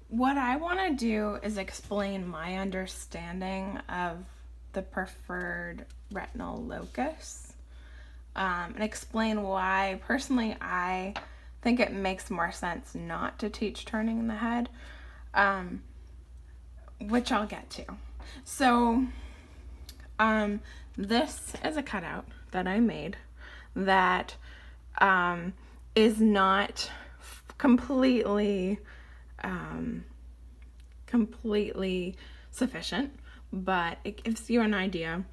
what I want to do is explain my understanding of the preferred retinal locus, and explain why, personally, I think it makes more sense not to teach turning in the head, which I'll get to. So, this is a cutout that I made that is not completely sufficient, but it gives you an idea,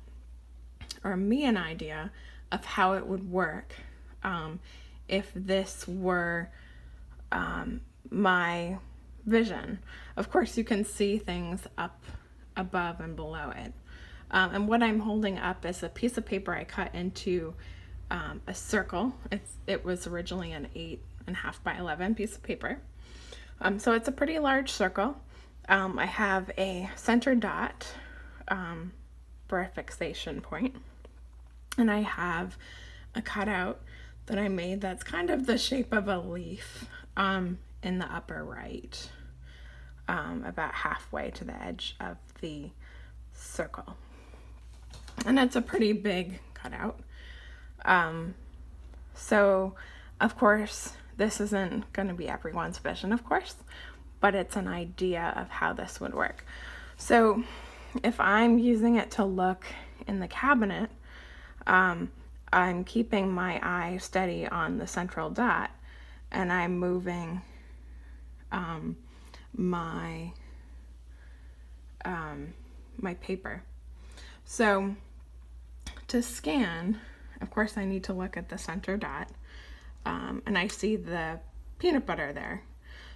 or me an idea, of how it would work if this were my vision. Of course, you can see things up above and below it. And what I'm holding up is a piece of paper I cut into a circle. It was originally an 8.5 by 11 piece of paper. So it's a pretty large circle. I have a center dot for a fixation point. And I have a cutout that I made that's kind of the shape of a leaf in the upper right, about halfway to the edge of the circle. And it's a pretty big cutout. So, of course, this isn't going to be everyone's vision, of course, but it's an idea of how this would work. So, if I'm using it to look in the cabinet, I'm keeping my eye steady on the central dot, and I'm moving my paper. So to scan, of course, I need to look at the center dot, and I see the peanut butter there.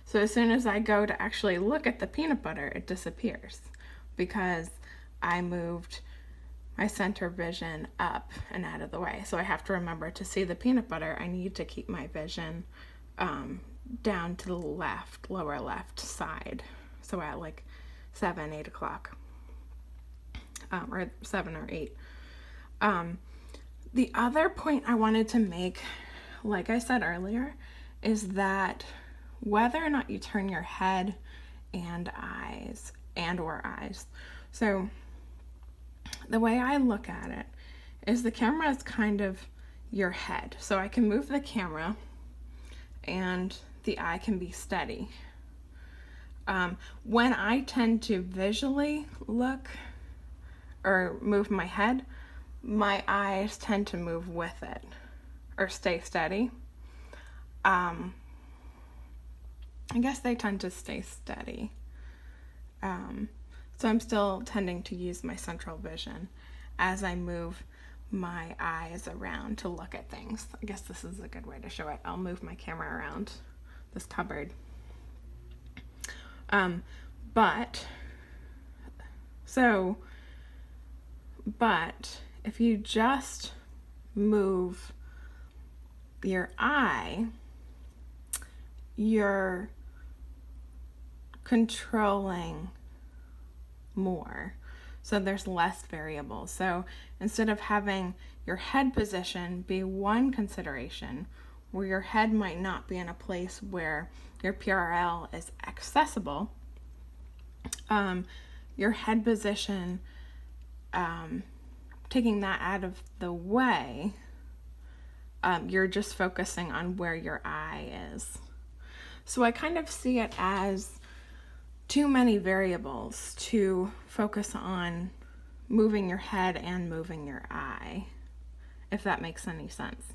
So as soon as I go to actually look at the peanut butter, it disappears because I moved my center vision up and out of the way. So I have to remember, to see the peanut butter, I need to keep my vision down to the left, lower left side. So at like 7, 8 o'clock, or 7 or 8. The other point I wanted to make, like I said earlier, is that whether or not you turn your head and or eyes. So the way I look at it is the camera is kind of your head. So I can move the camera and the eye can be steady. When I tend to visually look or move my head, my eyes tend to move with it or stay steady. I guess they tend to stay steady. So I'm still tending to use my central vision as I move my eyes around to look at things. I guess this is a good way to show it. I'll move my camera around this cupboard. But if you just move your eye, you're controlling more. So there's less variables. So instead of having your head position be one consideration, where your head might not be in a place where your PRL is accessible, your head position, taking that out of the way, you're just focusing on where your eye is. So I kind of see it as too many variables to focus on moving your head and moving your eye, if that makes any sense.